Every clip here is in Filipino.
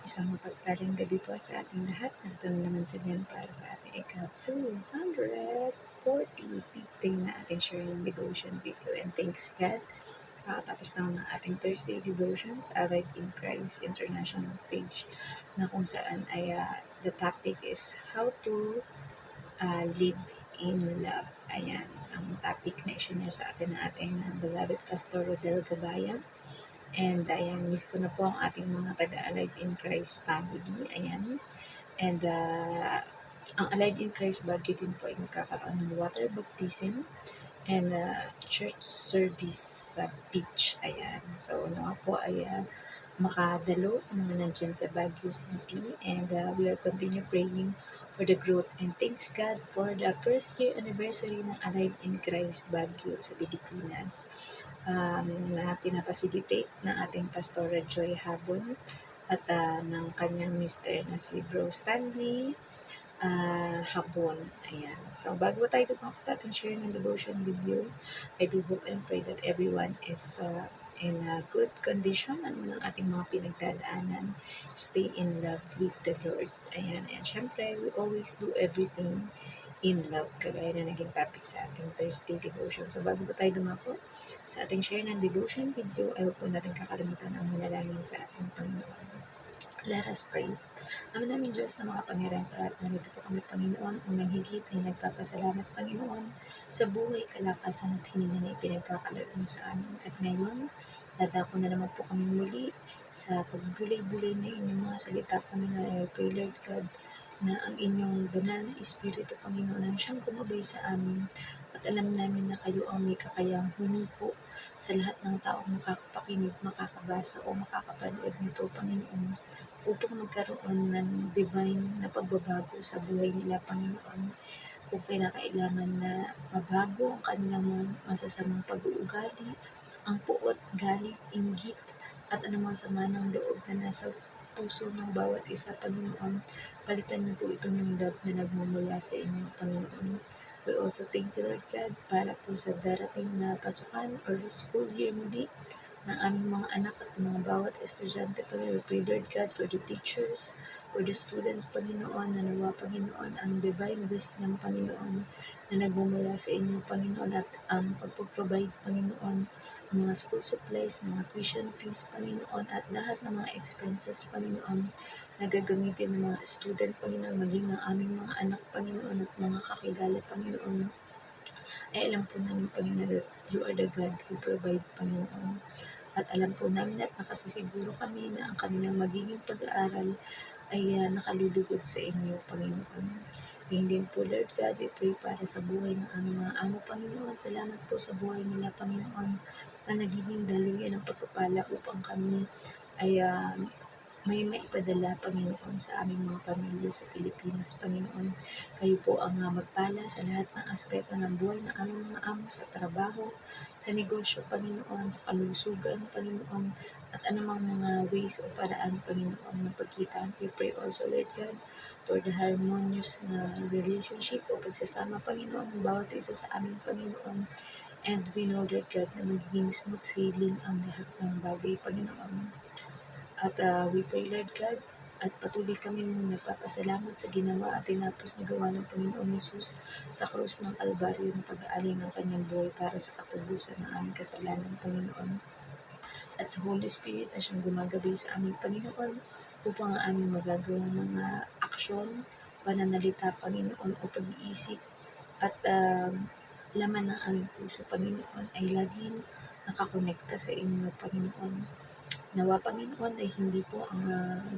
Isang mapagpalang gabi po sa ating lahat. Narito na naman sa Glenn para sa ating ika-240 na ating sharing devotion video. And thanks God. Tapos na ng ating Thursday devotions, Alive in Christ International page, na kung saan ay the topic is how to live in love. Ayan, ang topic na isinare sa atin ng ating beloved Pastor Rodel Gabayan. And ayan, miss ko na po ang ating mga taga-Alive in Christ family. Ayan. And ang Alive in Christ Baguio din po ay magkakaroon ng water baptism and church service sa beach. Ayan. So, nga po ay makadalo ang mga nandyan sa Baguio City. And we are continue praying for the growth. And thanks God for the first year anniversary ng Alive in Christ Baguio sa Pilipinas. Na pinapacilitate ng ating Pastora Joy Habon at ng kanyang mister na si Bro Stanley Habon. Ayan. So, bago tayo dumako sa ating share ng devotion video, I do hope and pray that everyone is in a good condition. Ano ng ating mga pinagdadaanan, stay in love with the Lord. Ayan. And syempre, we always do everything in love, kagaya na naging topic sa ating Thursday devotion. So, bago po tayo dumako sa ating share ng devotion video, ay huwag po natin kakalimutan ang manalangin sa ating Panginoon. Let us pray. Ama namin Diyos na makapangyarihan sa lahat, nandito po kami Panginoon. Unang higit ay nagpapasalamat Panginoon sa buhay, kalakasan at hininga na ipinagkakaloob mo sa amin. At ngayon, dadako na naman po kami muli sa pagbulay-bulay na inyong mga salita, Panginoon. I pray, Lord God, na ang inyong banal na Espiritu, Panginoon, ang siyang gumabay sa amin. At alam namin na kayo ang may kakayang humipo sa lahat ng taong makakapakinig, makakabasa o makakapanood nito, Panginoon, upang magkaroon ng divine na pagbabago sa buhay nila, Panginoon. Kung kailangan na mabago ang kanilang masasamang pag-uugali, ang puot, galit, inggit, at anumang sama ng loob na nasa puso ng bawat isa, Panginoon, palitan niyo po ito ng love na nagmumula sa inyo, Panginoon. We also thank you, Lord God, para po sa darating na pasukan or school year muli ng aming mga anak at ng mga bawat estudyante. Panginoon, we pray, Lord God, for the teachers, for the students, Panginoon, na nawa, Panginoon, ang divine wisdom, Panginoon, na nagmumula sa inyo, Panginoon, at ang pagpaprovide, Panginoon, ang mga school supplies, mga tuition fees, Panginoon, at lahat ng mga expenses, Panginoon, na gagamitin ng mga student, Panginoon, maging ang aming mga anak, Panginoon, at mga kakilala, Panginoon. Ay alam po namin, Panginoon, that you are the God who provide, Panginoon. At alam po namin at nakasisiguro kami na ang kanilang magiging pag-aaral ay nakalulugod sa inyo, Panginoon. Ngayon din po, Lord God, we pray para sa buhay ng aming mga amo, Panginoon. Salamat po sa buhay nila, Panginoon, na nagiging daluyan ng pagpapala upang kami ay may maipadala, Panginoon, sa aming mga pamilya sa Pilipinas, Panginoon. Kayo po ang magpala sa lahat ng aspeto ng buhay ng aming mga amo, sa trabaho, sa negosyo, Panginoon, sa kalusugan, Panginoon, at anumang mga ways o paraan, Panginoon, na pagkitaan. We pray also, Lord God, for the harmonious na relationship o pagsasama, Panginoon, ng bawat isa sa aming, Panginoon. And we know, Lord God, na magiging smooth sailing ang lahat ng bagay, Panginoon. At we pray, Lord God, at patuloy kami nagpapasalamat sa ginawa at tinapos na gawa ng Panginoon Jesus sa krus ng Kalbaryo ng pag-aalay ng kanyang buhay para sa katubusan ng aming kasalanan, Panginoon. At sa Holy Spirit na siyang gumagabi sa aming, Panginoon, upang ang aming magagawang mga aksyon, pananalita, Panginoon, o pag-iisip at laman ng aming puso, Panginoon, ay laging nakakonekta sa inyo, Panginoon. Nawa, Panginoon, ay hindi po ang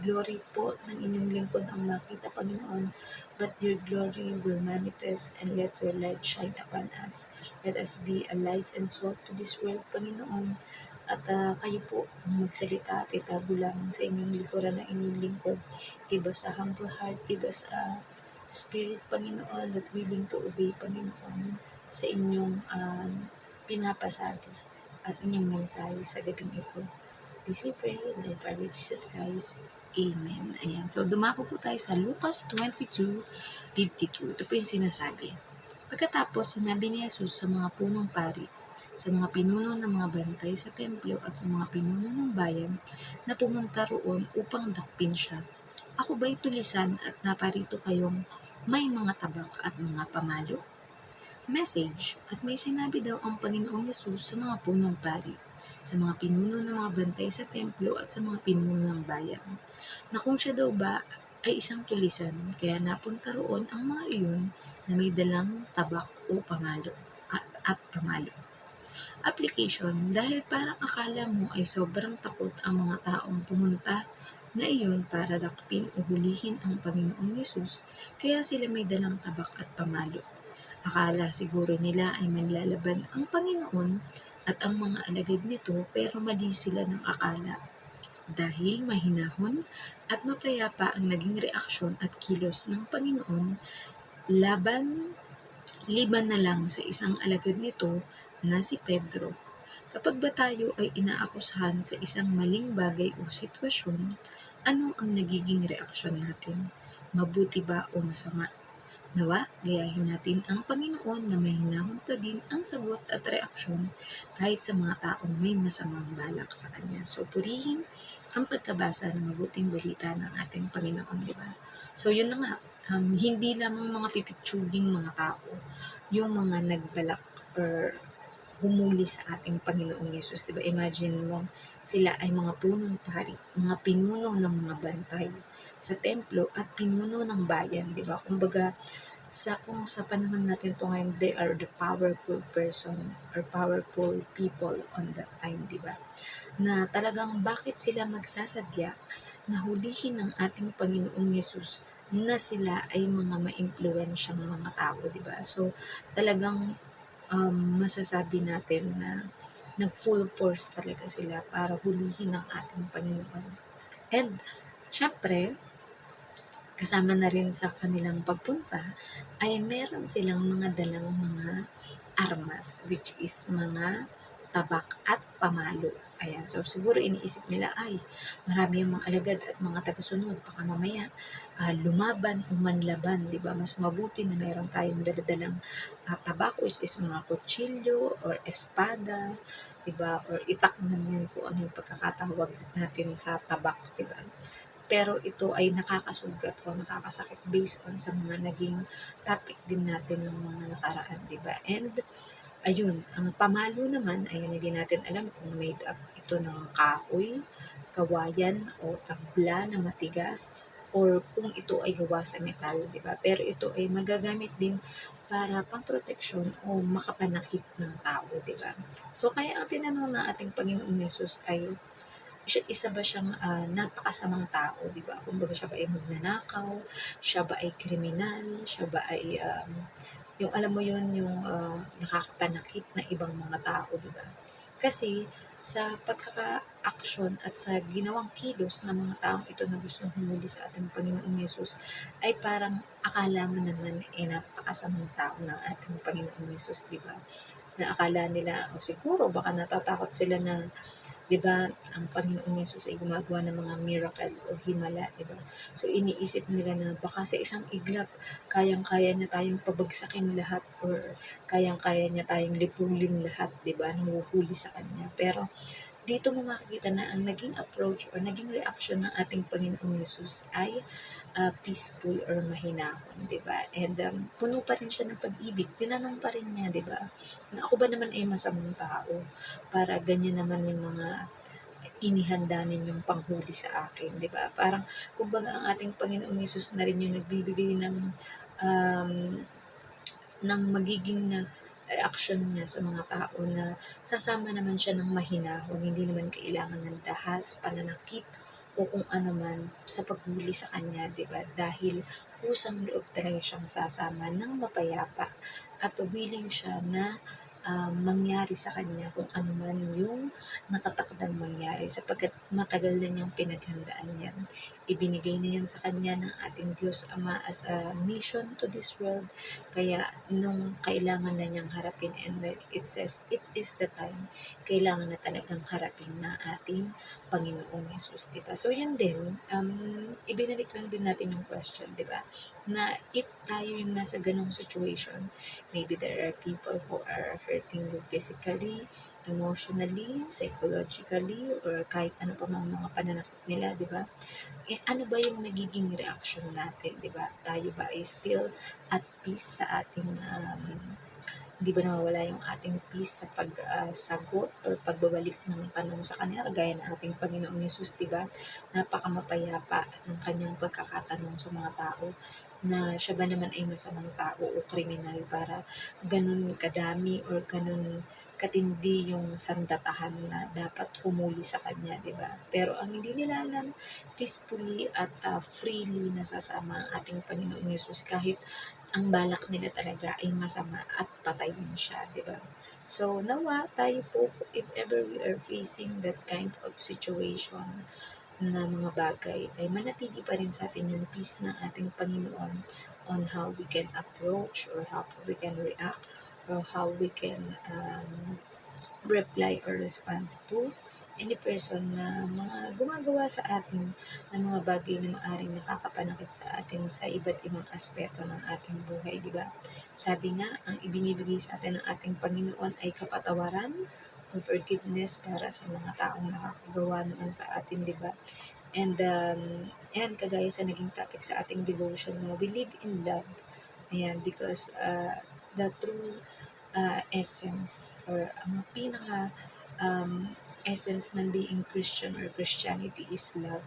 glory po ng inyong lingkod ang makita, Panginoon, but your glory will manifest, and let your light shine upon us. Let us be a light and salt to this world, Panginoon. At kayo po ang magsalita at itago lamang sa inyong likuran ng inyong lingkod. Iba sa humble heart, iba sa spirit, Panginoon, that willing to obey, Panginoon, sa inyong pinapasabi at inyong mensahe sa gabing ito. This we pray in the name of Jesus Christ. Amen. Ayan. So, dumako po tayo sa Lucas 22:52. Ito po yung sinasabi. Pagkatapos, sinabi ni Jesus sa mga punong pari, sa mga pinuno ng mga bantay sa templo at sa mga pinuno ng bayan na pumunta roon upang dakpin siya. Ako ba'y tulisan at naparito kayong may mga tabak at mga pamalo? Message. At may sinabi daw ang Panginoong Yesus sa mga punong pari, sa mga pinuno ng mga bantay sa templo at sa mga pinuno ng bayan, na kung siya daw ba ay isang tulisan, kaya napunta roon ang mga iyon na may dalang tabak o pamalo at pamalo. Application. Dahil parang akala mo ay sobrang takot ang mga taong pumunta na iyon para dakpin o hulihin ang Panginoong Yesus, kaya sila may dalang tabak at pamalo. Akala siguro nila ay manlalaban ang Panginoon at ang mga alagad nito, pero mali sila ng akala. Dahil mahinahon at mapayapa ang naging reaksyon at kilos ng Panginoon, liban na lang sa isang alagad nito na si Pedro. Kapag ba tayo ay inaakusahan sa isang maling bagay o sitwasyon, ano ang nagiging reaksyon natin? Mabuti ba o masama? Nawa, gayahin natin ang Panginoon na mahinahon pa din ang sagot at reaksyon kahit sa mga taong may masamang balak sa Kanya. So, purihin ang pagkabasa ng mabuting balita ng ating Panginoon, di ba? So, yun na nga, hindi lamang mga pipitsuging mga tao, yung mga nagbalak or humuli sa ating Panginoong Yesus. Diba? Imagine mo, sila ay mga punong pari, mga pinuno ng mga bantay sa templo at pinuno ng bayan. Diba? Kumbaga, kung sa panahon natin to ngayon, they are the powerful person or powerful people on that time, diba? Na talagang bakit sila magsasadya na hulihin ng ating Panginoong Yesus na sila ay mga maimpluwensyang mga tao, diba? So, talagang masasabi natin na nag-full force talaga sila para hulihin ang ating Panginoon. And, syempre, kasama na rin sa kanilang pagpunta ay meron silang mga dalang mga armas, which is mga tabak at pamalo. Ayan, so siguro iniisip nila, ay, marami yung mga alagad at mga tagasunod, baka mamaya lumaban o manlaban, di ba? Mas mabuti na meron tayong daladalang tabak, which is mga kutsilyo or espada, di ba? Or itak man yan kung ano yung pagkakatawag natin sa tabak, di ba? Pero ito ay nakakasugat o nakakasakit based on sa mga naging topic din natin ng mga nakaraan, di ba? And ayun, ang pamalo naman ay hindi natin alam kung made up ito ng kahoy, kawayan o tabla na matigas or kung ito ay gawa sa metal, di ba? Pero ito ay magagamit din para pangproteksyon o makapanakip ng tao, di ba? So kaya ang tinanong ng ating Panginoong Yesus ay, isa ba siyang napakasamang tao, di ba? Kumbaga siya ba ay magnanakaw, siya ba ay kriminal, siya ba ay yung alam mo yun, yung nakakapanakit na ibang mga tao, di ba? Kasi sa pagkaka-aksyon at sa ginawang kilos ng mga taong ito na gustong humuli sa ating Panginoong Yesus ay parang akala mo naman napakasamang tao ng ating Panginoong Yesus, di ba? Na akala nila, o siguro baka natatakot sila na, 'di ba, ang Panginoong Yesus ay gumagawa ng mga miracle o himala, 'di ba? So iniisip nila na baka sa isang iglap kayang-kaya niya tayong pabagsakin lahat or kayang-kaya niya tayong lipulin lahat, 'di ba? Nahuhuli sa kanya. Pero dito mo makikita na ang naging approach or naging reaction ng ating Panginoong Yesus ay peaceful or mahinahon, 'di ba? And puno pa rin siya ng pag-ibig. Tinanong pa rin niya, 'di ba? Na ako ba naman ay masamang tao para ganyan naman yung mga inihanda ninyong panghuli sa akin, 'di ba? Parang kumbaga ang ating Panginoong Hesus na rin yung nagbibigay um, ng magiging reaksyon niya sa mga tao na sasama naman siya ng mahinahon, hindi naman kailangan ng dahas, pananakit, o kung ano man sa paghuli sa kanya, di ba? Dahil kusang loob talaga siyang sasama ng mapayapa at willing siya na mangyari sa kanya kung ano man yung nakatakdang mangyari sapagkat matagal na niyang pinaghandaan yan. Ibinigay na yan sa kanya ng ating Diyos Ama as a mission to this world. Kaya nung kailangan na niyang harapin, and when it says it is the time, kailangan na talagang harapin na ating Panginoong Yesus, di ba? So yun din, ibinalik lang din natin yung question, di ba? na if tayo yung nasa ganong situation, maybe there are people who are hurting you physically, emotionally, psychologically, or kahit ano pa mang mga pananakit nila, di ba? Eh, ano ba yung nagiging reaction natin, di ba? Tayo ba ay still at peace sa ating hindi ba nawawala yung ating peace sa pagsagot or pagbabalik ng tanong sa Kanya, kagaya ng ating Panginoong Yesus, di ba? Napakamapayapa ng Kanyang pagkakatanong sa mga tao na siya ba naman ay masamang tao o kriminal para ganun kadami or ganun katindi yung sandatahan na dapat humuli sa Kanya, di ba? Pero ang hindi nila alam, peacefully at freely nasasama ang ating Panginoong Yesus kahit ang balak nila talaga ay masama at patayin siya, di ba? So, nawa tayo po, if ever we are facing that kind of situation na mga bagay, ay manatili pa rin sa atin yung peace ng ating Panginoon on how we can approach or how we can react or how we can reply or response to any person na mga gumagawa sa atin ng mga bagay na maaring nakakapanakit sa atin sa iba't ibang aspeto ng ating buhay, di ba? Sabi nga, ang ibinibigay sa atin ng ating Panginoon ay kapatawaran o forgiveness para sa mga taong nakakagawa noon sa atin, di ba? And kagaya sa naging topic sa ating devotion na we live in love. Ayan, because the true essence or ang pinaka essence ng being Christian or Christianity is love.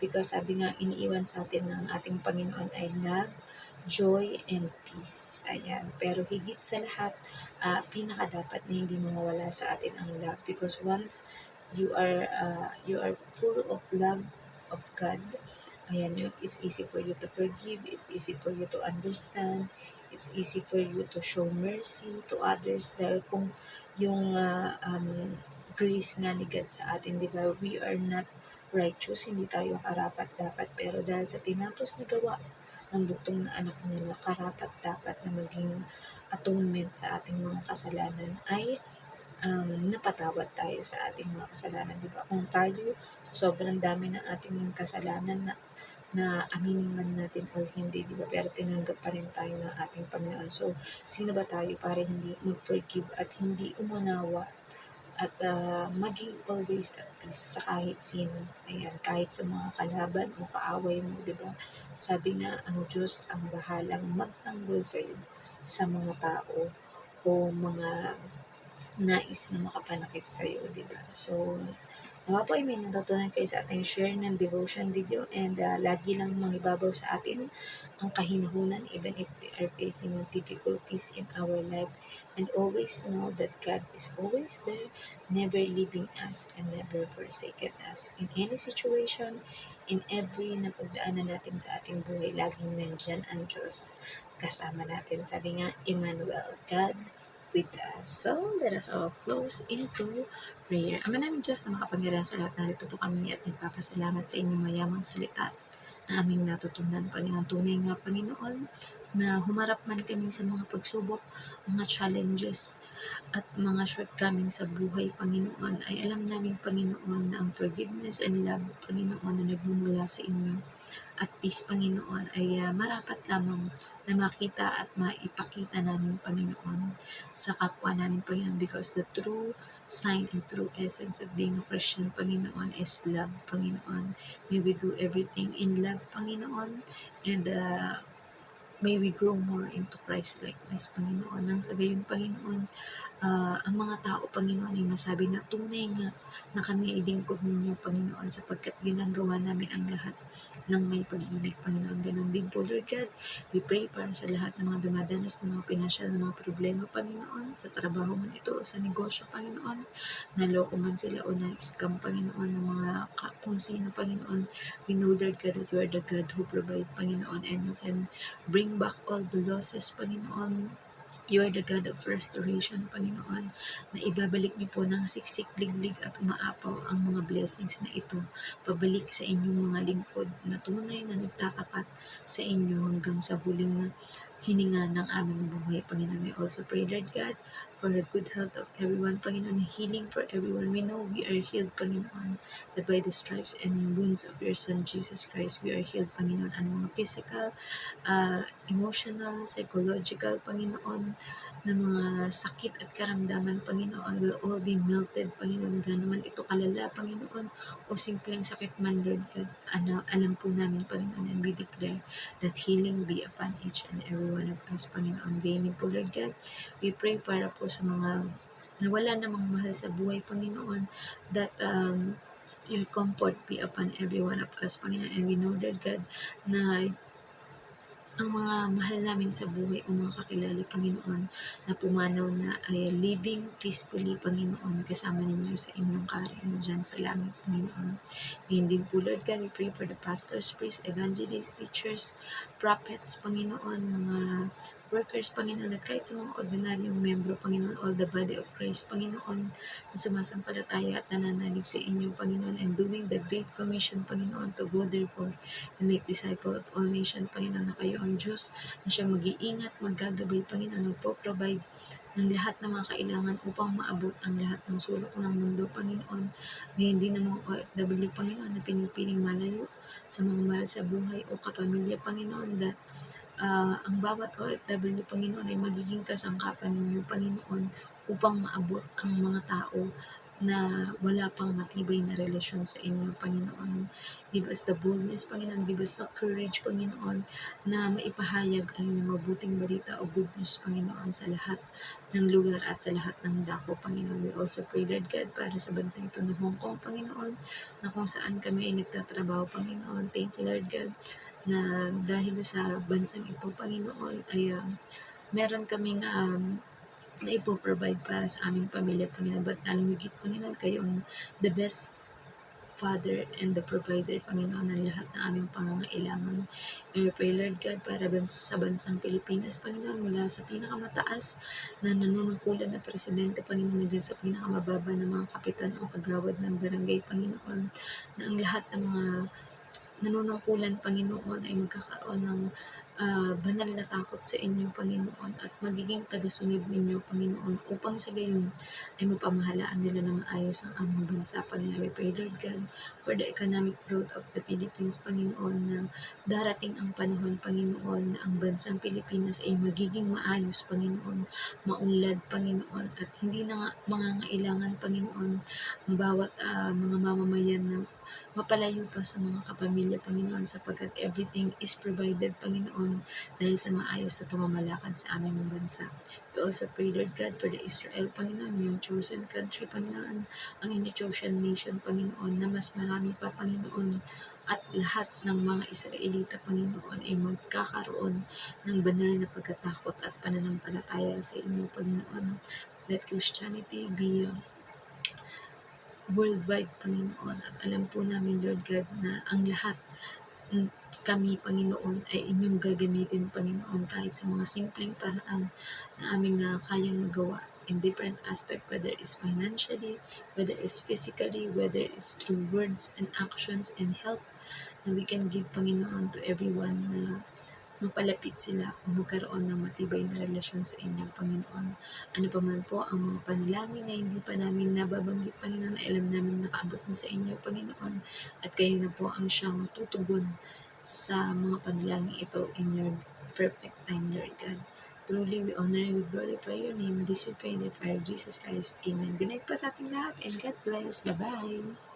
Because sabi nga, iniiwan sa atin ng ating Panginoon ay love, joy, and peace. Ayan. Pero higit sa lahat, pinaka dapat na hindi mawawala sa atin ang love. Because once you are full of love of God, ayan, it's easy for you to forgive, it's easy for you to understand, it's easy for you to show mercy to others dahil kung yung grace nga ni God sa atin, di ba, we are not righteous, hindi tayo karapat-dapat, pero dahil sa tinapos na gawa ng bugtong na anak niya na karapat-dapat na maging atonement sa ating mga kasalanan ay napatawad tayo sa ating mga kasalanan, di ba? Kung tayo, sobrang dami ng ating kasalanan na aminin man natin or hindi, di ba? Pero tinanggap pa rin tayo ng ating Panginoon. So, sino ba tayo para hindi mag-forgive at hindi umunawa at maging always at peace sa kahit sino. Ayan, kahit sa mga kalaban o kaaway mo, di ba? Sabi nga, ang Diyos ang bahalang magtanggol sa iyo sa mga tao o mga nais na makapanakit sa iyo, di ba? So, nawa po ay may natutunan kayo sa ating share ng devotion video and lagi lang mangibabaw sa atin ang kahinahunan even if we are facing difficulties in our life, and always know that God is always there, never leaving us and never forsaken us. In any situation, in every napagdaanan natin sa ating buhay, laging nandyan ang Diyos kasama natin. Sabi nga, Emmanuel, God with us. So, let us all close into prayer. Ama namin Diyos na makapangyarihan sa lahat, narito po kami at nagpapasalamat sa inyong mayamang salita na aming natutunan. Panginoon, tunay nga Panginoon, na humarap man kami sa mga pagsubok, mga challenges, at mga shortcomings sa buhay, Panginoon, ay alam namin, Panginoon, na ang forgiveness and love, Panginoon, na nagmumula sa inyo at peace, Panginoon, ay marapat lamang na makita at maipakita namin, Panginoon, sa kapwa namin, Panginoon, because the true sign and true essence of being a Christian, Panginoon, is love, Panginoon. May we do everything in love, Panginoon, and may we grow more into Christ-likeness, Panginoon. Nang sa gayon, Panginoon, ang mga tao, Panginoon, ay masabi na tunay nga na kami ay lingkod ninyo, Panginoon, sapagkat ginagawa namin ang lahat ng may pag-ibig, Panginoon. Ganon din po, Lord God, we pray para sa lahat ng mga dumadanas ng mga pinansyal na mga problema, Panginoon, sa trabaho man ito o sa negosyo, Panginoon, naloko man sila o na-scam, Panginoon, ng mga kung sino, Panginoon. We know, Lord God, that you are the God who provide, Panginoon, and you can bring back all the losses, Panginoon. You are the God of restoration, Panginoon, na ibabalik niyo po ng siksik, liglig at umaapaw ang mga blessings na ito pabalik sa inyong mga lingkod na tunay na nagtatapat sa inyo hanggang sa huling hininga ng aming buhay, Panginoon. We also pray, Lord God, for the good health of everyone, Panginoon, healing for everyone. We know we are healed, Panginoon, that by the stripes and wounds of your Son, Jesus Christ, we are healed, Panginoon. Ang mga physical, emotional, psychological, Panginoon, na mga sakit at karamdaman, Panginoon, will all be melted, Panginoon. Gano'n man ito kalala, Panginoon, o simpleng sakit man, Lord God. Alam po namin, Panginoon, and we declare that healing be upon each and every one of us, Panginoon. Gayunin po, Lord God, we pray para po sa mga nawala namang mahal sa buhay, Panginoon, that your comfort be upon every one of us, Panginoon. And we know, Lord God, na ang mga mahal namin sa buhay o mga kakilala, Panginoon, na pumanaw na ay living peacefully, Panginoon, kasama ninyo sa inyong kaharian dyan sa langit, Panginoon. Ngayon din po, Lord God, we pray for the pastors, priests, evangelists, teachers, prophets, Panginoon, mga workers, Panginoon, at kahit sa mga ordinaryong membro, Panginoon, all the body of Christ, Panginoon, na sumasampalataya at nananalig sa inyo, Panginoon, and doing the Great Commission, Panginoon, to go therefore and make disciple of all nations, Panginoon, na kayo ang Diyos, na siya mag-iingat, maggagabay, Panginoon, magpo-provide ng lahat ng mga kailangan upang maabot ang lahat ng sulok ng mundo, Panginoon. Ngayon din ng mga OFW, Panginoon, na pinipiling malayo sa mga mahal sa buhay o kapamilya, Panginoon, that ang bawat OFW, Panginoon, ay magiging kasangkapan ninyo, Panginoon, upang maabot ang mga tao na wala pang matibay na relasyon sa inyo, Panginoon. Give us the boldness, Panginoon. Give us the courage, Panginoon, na maipahayag ang inyong mabuting balita o good news, Panginoon, sa lahat ng lugar at sa lahat ng dako, Panginoon. We also pray, Lord God, para sa bansang ito na Hong Kong, Panginoon, na kung saan kami ay nagtatrabaho, Panginoon. Thank you, Lord God, na dahil sa bansang ito, Panginoon, ay meron kaming na ipoprovide para sa aming pamilya, Panginoon. But lalong higit, Panginoon, kayo ang the best Father and the provider, Panginoon, ng lahat ng aming pangangailangan. We pray, Lord God, para sa bansang Pilipinas, Panginoon, mula sa pinakamataas na nanunungkulan na presidente, Panginoon, hanggang sa pinakamababa ng mga kapitan o kagawad ng barangay, Panginoon, na ang lahat ng mga nanunungkulan, Panginoon, ay magkakaroon ng banal na takot sa inyo, Panginoon, at magiging tagasunod ninyo, Panginoon, upang sa gayon ay mapamahalaan nila ng maayos ang aming bansa, Panginoon. We pray, Lord God, for the economic growth of the Philippines, Panginoon, na darating ang panahon, Panginoon, na ang bansang Pilipinas ay magiging maayos, Panginoon, maunlad, Panginoon, at hindi na nga mangangailangan, Panginoon, ang bawat mga mamamayan na mapalayo pa sa mga kapamilya, Panginoon, sapagkat everything is provided, Panginoon, dahil sa maayos na pamamalakad sa aming bansa. We also pray, Lord God, for the Israel, Panginoon, yung chosen country, Panginoon, ang inyong chosen nation, Panginoon, na mas marami pa, Panginoon, at lahat ng mga Israelita, Panginoon, ay magkakaroon ng banal na pagkatakot at pananampalataya sa inyo, Panginoon. Let Christianity be worldwide, Panginoon, at alam po namin, Lord God, na ang lahat kami, Panginoon, ay inyong gagamitin, Panginoon, kahit sa mga simpleng paraan na aming kayang magawa in different aspect, whether it's financially, whether it's physically, whether it's through words and actions and help na we can give, Panginoon, to everyone na mapalapit sila o magkaroon ng matibay na relasyon sa inyo, Panginoon. Ano pa man po ang mga panalangin na hindi pa namin nababanggit, Panginoon, na alam namin nakaabot na sa inyo, Panginoon, at kayo na po ang siyang tutugon sa mga panalangin ito in your perfect time, Lord God. Truly, we honor and we glorify your name. This we pray in the prayer of Jesus Christ. Amen. Good night po sa ating lahat and God bless. Bye-bye.